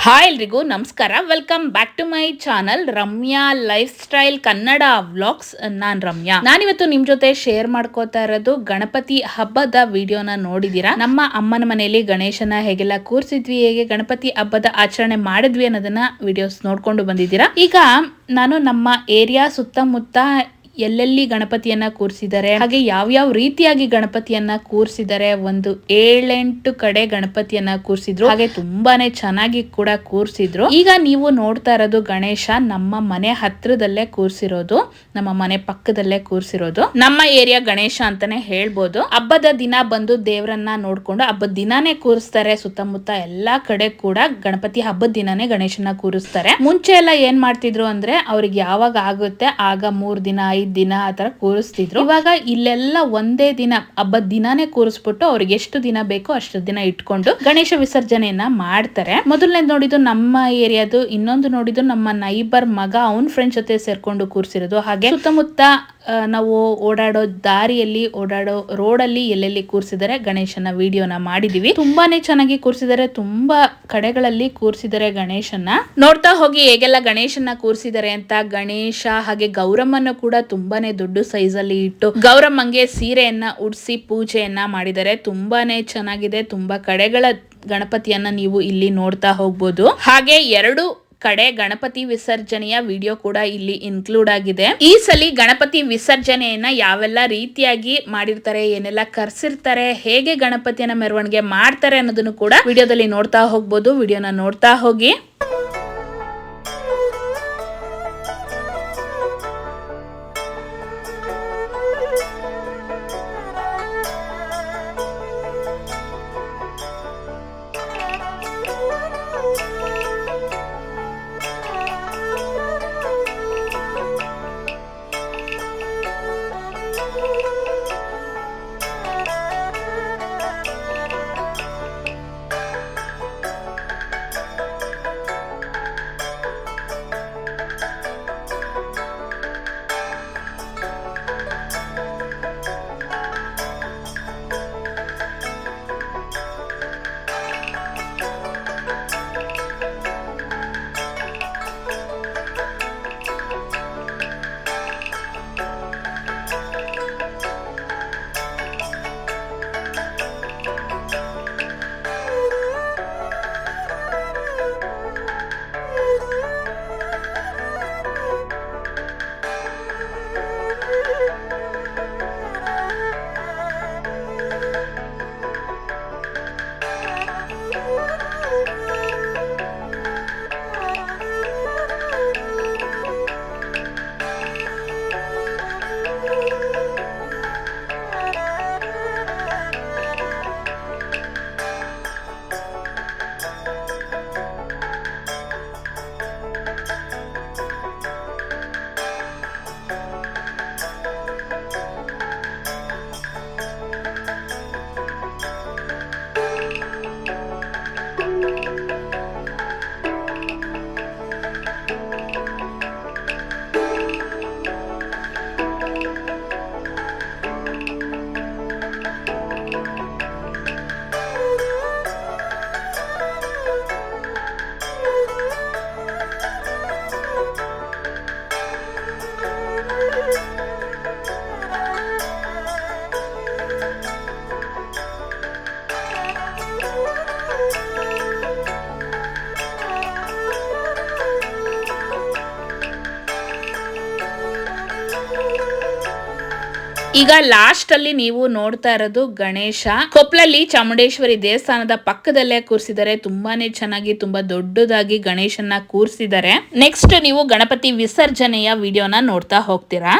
Hi ಎಲ್ರಿಗೂ ನಮಸ್ಕಾರ. Welcome back to my channel Ramya lifestyle Kannada vlogs. ನಾನ್ ರಮ್ಯಾ. ನಾನಿವತ್ತು ನಿಮ್ ಜೊತೆ ಶೇರ್ ಮಾಡ್ಕೋತಾ ಇರೋದು ಗಣಪತಿ ಹಬ್ಬದ ವಿಡಿಯೋನ ನೋಡಿದೀರಾ. ನಮ್ಮ ಅಮ್ಮನ ಮನೆಯಲ್ಲಿ ಗಣೇಶನ ಹೇಗೆಲ್ಲ ಕೂರ್ಸಿದ್ವಿ, ಹೇಗೆ ಗಣಪತಿ ಹಬ್ಬದ ಆಚರಣೆ ಮಾಡಿದ್ವಿ ಅನ್ನೋದನ್ನ ವಿಡಿಯೋಸ್ ನೋಡ್ಕೊಂಡು ಬಂದಿದ್ದೀರಾ. ಈಗ ನಾನು ನಮ್ಮ ಏರಿಯಾ ಸುತ್ತಮುತ್ತ ಎಲ್ಲೆಲ್ಲಿ ಗಣಪತಿಯನ್ನ ಕೂರಿಸಿದ್ದಾರೆ, ಹಾಗೆ ಯಾವ ರೀತಿಯಾಗಿ ಗಣಪತಿಯನ್ನ ಕೂರಿಸಿದ್ದಾರೆ, ಒಂದು 7-8 ಕಡೆ ಗಣಪತಿಯನ್ನ ಕೂರಿಸಿದ್ರು. ಹಾಗೆ ತುಂಬಾನೇ ಚೆನ್ನಾಗಿ ಕೂಡ ಕೂರಿಸಿದ್ರು. ಈಗ ನೀವು ನೋಡ್ತಾ ಇರೋದು ಗಣೇಶ ನಮ್ಮ ಮನೆ ಹತ್ರದಲ್ಲೇ ಕೂರಿಸಿರೋದು, ನಮ್ಮ ಮನೆ ಪಕ್ಕದಲ್ಲೇ ಕೂರಿಸಿರೋದು. ನಮ್ಮ ಏರಿಯಾ ಗಣೇಶ ಅಂತಾನೆ ಹೇಳ್ಬೋದು. ಹಬ್ಬದ ದಿನ ಬಂದು ದೇವರನ್ನ ನೋಡ್ಕೊಂಡು ಹಬ್ಬದ ದಿನಾನೇ ಕೂರಿಸ್ತಾರೆ. ಸುತ್ತಮುತ್ತ ಎಲ್ಲಾ ಕಡೆ ಕೂಡ ಗಣಪತಿ ಹಬ್ಬದ ದಿನಾನೇ ಗಣೇಶನ ಕೂರಿಸ್ತಾರೆ. ಮುಂಚೆ ಎಲ್ಲ ಏನ್ ಮಾಡ್ತಿದ್ರು ಅಂದ್ರೆ ಅವ್ರಿಗೆ ಯಾವಾಗ ಆಗುತ್ತೆ ಆಗ 3 ದಿನ 5 ದಿನ ಆತರ ಕೂರಿಸ್ತಿದ್ರು. ಇವಾಗ ಇಲ್ಲೆಲ್ಲ ಒಂದೇ ದಿನ ಹಬ್ಬದ ದಿನಾನೇ ಕೂರಿಸ್ಬಿಟ್ಟು ಅವ್ರಿಗೆ ಎಷ್ಟು ದಿನ ಬೇಕೋ ಅಷ್ಟು ದಿನ ಇಟ್ಕೊಂಡು ಗಣೇಶ ವಿಸರ್ಜನೆಯನ್ನ ಮಾಡ್ತಾರೆ. ಮೊದಲನೇದು ನೋಡಿದ್ದು ನಮ್ಮ ಏರಿಯಾದು, ಇನ್ನೊಂದು ನೋಡಿದ್ದು ನಮ್ಮ ನೈಬರ್ ಮಗ ಅವನ್ ಫ್ರೆಂಡ್ ಜೊತೆ ಸೇರ್ಕೊಂಡು ಕೂರಿಸಿರೋದು. ಹಾಗೆ ಸುತ್ತಮುತ್ತ ನಾವು ಓಡಾಡೋ ದಾರಿಯಲ್ಲಿ, ಓಡಾಡೋ ರೋಡಲ್ಲಿ ಎಲ್ಲೆಲ್ಲಿ ಕೂರಿಸಿದರೆ ಗಣೇಶನ ವಿಡಿಯೋನ ಮಾಡಿದೀವಿ. ತುಂಬಾನೇ ಚೆನ್ನಾಗಿ ಕೂರಿಸಿದ್ದಾರೆ, ತುಂಬಾ ಕಡೆಗಳಲ್ಲಿ ಕೂರಿಸಿದ್ದಾರೆ ಗಣೇಶನ. ನೋಡ್ತಾ ಹೋಗಿ ಹೇಗೆಲ್ಲ ಗಣೇಶನ ಕೂರಿಸಿದ್ದಾರೆ ಅಂತ. ಗಣೇಶ ಹಾಗೆ ಗೌರಮ್ಮನ ಕೂಡ ತುಂಬಾನೇ ದೊಡ್ಡ ಸೈಜ್ ಅಲ್ಲಿ ಇಟ್ಟು ಗೌರಮ್ಮಂಗೆ ಸೀರೆಯನ್ನ ಉಡಿಸಿ ಪೂಜೆಯನ್ನ ಮಾಡಿದ್ದಾರೆ. ತುಂಬಾನೇ ಚೆನ್ನಾಗಿದೆ. ತುಂಬಾ ಕಡೆಗಳ ಗಣಪತಿಯನ್ನ ನೀವು ಇಲ್ಲಿ ನೋಡ್ತಾ ಹೋಗ್ಬೋದು. ಹಾಗೆ 2 ಕಡೆ ಗಣಪತಿ ವಿಸರ್ಜನೆಯ ವಿಡಿಯೋ ಕೂಡ ಇಲ್ಲಿ ಇನ್ಕ್ಲೂಡ್ ಆಗಿದೆ. ಈ ಸಲ ಗಣಪತಿ ವಿಸರ್ಜನೆಯನ್ನ ಯಾವೆಲ್ಲ ರೀತಿಯಾಗಿ ಮಾಡಿರ್ತಾರೆ, ಏನೆಲ್ಲ ಕರ್ಸಿರ್ತಾರೆ, ಹೇಗೆ ಗಣಪತಿಯನ್ನ ಮೆರವಣಿಗೆ ಮಾಡ್ತಾರೆ ಅನ್ನೋದನ್ನು ಕೂಡ ವಿಡಿಯೋದಲ್ಲಿ ನೋಡ್ತಾ ಹೋಗ್ಬೋದು. ವಿಡಿಯೋನ ನೋಡ್ತಾ ಹೋಗಿ. ಈಗ ಲಾಸ್ಟ್ ಅಲ್ಲಿ ನೀವು ನೋಡ್ತಾ ಇರೋದು ಗಣೇಶ ಕೊಪ್ಪಳಲ್ಲಿ ಚಾಮುಂಡೇಶ್ವರಿ ದೇವಸ್ಥಾನದ ಪಕ್ಕದಲ್ಲೇ ಕೂರಿಸಿದ್ದಾರೆ. ತುಂಬಾನೇ ಚೆನ್ನಾಗಿ, ತುಂಬಾ ದೊಡ್ಡದಾಗಿ ಗಣೇಶನ ಕೂರಿಸಿದ್ದಾರೆ. ನೆಕ್ಸ್ಟ್ ನೀವು ಗಣಪತಿ ವಿಸರ್ಜನೆಯ ವಿಡಿಯೋನ ನೋಡ್ತಾ ಹೋಗ್ತೀರಾ.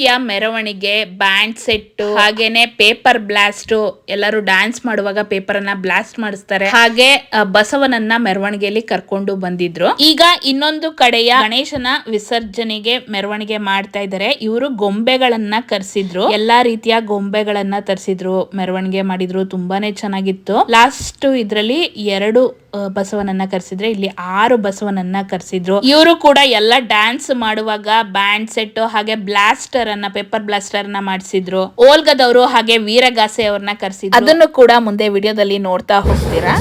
ಗಣಪತಿಯ ಮೆರವಣಿಗೆ, ಬ್ಯಾಂಡ್ ಸೆಟ್, ಹಾಗೇನೆ ಪೇಪರ್ ಬ್ಲಾಸ್ಟ್, ಎಲ್ಲರೂ ಡ್ಯಾನ್ಸ್ ಮಾಡುವಾಗ ಪೇಪರ್ ಅನ್ನ ಬ್ಲಾಸ್ಟ್ ಮಾಡಿಸ್ತಾರೆ. ಹಾಗೆ ಬಸವನನ್ನ ಮೆರವಣಿಗೆಯಲ್ಲಿ ಕರ್ಕೊಂಡು ಬಂದಿದ್ರು. ಈಗ ಇನ್ನೊಂದು ಕಡೆಯ ಗಣೇಶನ ವಿಸರ್ಜನೆಗೆ ಮೆರವಣಿಗೆ ಮಾಡ್ತಾ ಇದ್ದಾರೆ. ಇವರು ಗೊಂಬೆಗಳನ್ನ ಕರ್ಸಿದ್ರು, ಎಲ್ಲಾ ರೀತಿಯ ಗೊಂಬೆಗಳನ್ನ ತರಿಸಿದ್ರು, ಮೆರವಣಿಗೆ ಮಾಡಿದ್ರು. ತುಂಬಾನೇ ಚೆನ್ನಾಗಿತ್ತು. ಲಾಸ್ಟ್ ಇದ್ರಲ್ಲಿ 2 ಬಸವನನ್ನ ಕರ್ಸಿದ್ರೆ, ಇಲ್ಲಿ 6 ಬಸವನನ್ನ ಕರ್ಸಿದ್ರು. ಇವರು ಕೂಡ ಎಲ್ಲ ಡ್ಯಾನ್ಸ್ ಮಾಡುವಾಗ ಬ್ಯಾಂಡ್ ಸೆಟ್ ಹಾಗೆ ಬ್ಲಾಸ್ಟರ್ ಅನ್ನ, ಪೇಪರ್ ಬ್ಲಾಸ್ಟರ್ ಅನ್ನ ಮಾಡಿಸಿದ್ರು. ಓಲ್ಗದವರು ಹಾಗೆ ವೀರಗಾಸೆ ಅವ್ರನ್ನ ಕರ್ಸಿದ್ರು. ಅದನ್ನು ಕೂಡ ಮುಂದೆ ವಿಡಿಯೋದಲ್ಲಿ ನೋಡ್ತಾ ಹೋಗ್ತೀರಾ.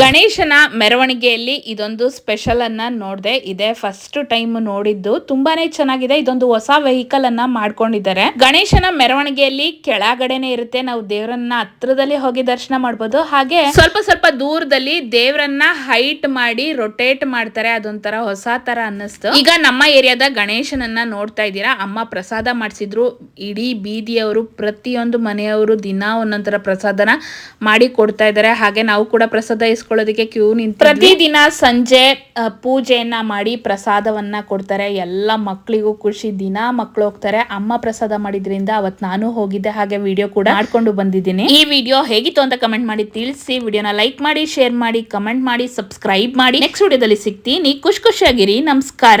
ಗಣೇಶನ ಮೆರವಣಿಗೆಯಲ್ಲಿ ಇದೊಂದು ಸ್ಪೆಷಲ್ ಅನ್ನ ನೋಡಿದೆ. ಇದೇ ಫಸ್ಟ್ ಟೈಮ್ ನೋಡಿದ್ದು. ತುಂಬಾನೇ ಚೆನ್ನಾಗಿದೆ. ಇದೊಂದು ಹೊಸ ವೆಹಿಕಲ್ ಅನ್ನ ಮಾಡ್ಕೊಂಡಿದ್ದಾರೆ. ಗಣೇಶನ ಮೆರವಣಿಗೆಯಲ್ಲಿ ಕೆಳಗಡೆನೆ ಇರುತ್ತೆ, ನಾವು ದೇವರನ್ನ ಹತ್ರದಲ್ಲಿ ಹೋಗಿ ದರ್ಶನ ಮಾಡಬಹುದು. ಹಾಗೆ ಸ್ವಲ್ಪ ದೂರದಲ್ಲಿ ದೇವರನ್ನ ಹೈಟ್ ಮಾಡಿ ರೊಟೇಟ್ ಮಾಡ್ತಾರೆ. ಅದೊಂಥರ ಹೊಸ ತರ ಅನ್ನಿಸ್ತು. ಈಗ ನಮ್ಮ ಏರಿಯಾದ ಗಣೇಶನನ್ನ ನೋಡ್ತಾ ಇದ್ದೀರಾ. ಅಮ್ಮ ಪ್ರಸಾದ ಮಾಡಿಸಿದ್ರು. ಇಡೀ ಬೀದಿಯವರು, ಪ್ರತಿಯೊಂದು ಮನೆಯವರು ದಿನ ಒಂದೊಂದರ ಪ್ರಸಾದನ ಮಾಡಿ ಕೊಡ್ತಾ ಇದ್ದಾರೆ. ಹಾಗೆ ನಾವು ಕೂಡ ಪ್ರಸಾದ ಇಸ್ಕೊಳ್ಳೋದಕ್ಕೆ ಕ್ಯೂ ನಿಂತು ಪ್ರತಿದಿನ ಸಂಜೆ ಪೂಜೆಯನ್ನ ಮಾಡಿ ಪ್ರಸಾದವನ್ನ ಕೊಡ್ತಾರೆ. ಎಲ್ಲ ಮಕ್ಕಳಿಗೂ ಖುಷಿ. ದಿನ ಮಕ್ಕಳು ಹೋಗ್ತಾರೆ. ಅಮ್ಮ ಪ್ರಸಾದ ಮಾಡಿದ್ರಿಂದ ಅವತ್ ನಾನು ಹೋಗಿದ್ದೆ. ಹಾಗೆ ವಿಡಿಯೋ ಕೂಡ ಮಾಡ್ಕೊಂಡು ಬಂದಿದ್ದೀನಿ. ಈ ವಿಡಿಯೋ ಹೇಗಿತ್ತು ಅಂತ ಕಮೆಂಟ್ ಮಾಡಿ ತಿಳಿಸಿ. ವಿಡಿಯೋನ ಲೈಕ್ ಮಾಡಿ, ಶೇರ್ ಮಾಡಿ, ಕಮೆಂಟ್ ಮಾಡಿ, ಸಬ್ಸ್ಕ್ರೈಬ್ ಮಾಡಿ. ನೆಕ್ಸ್ಟ್ ವಿಡಿಯೋದಲ್ಲಿ ಸಿಗ್ತೀನಿ. ಖುಷಿಯಾಗಿರಿ. ನಮಸ್ಕಾರ.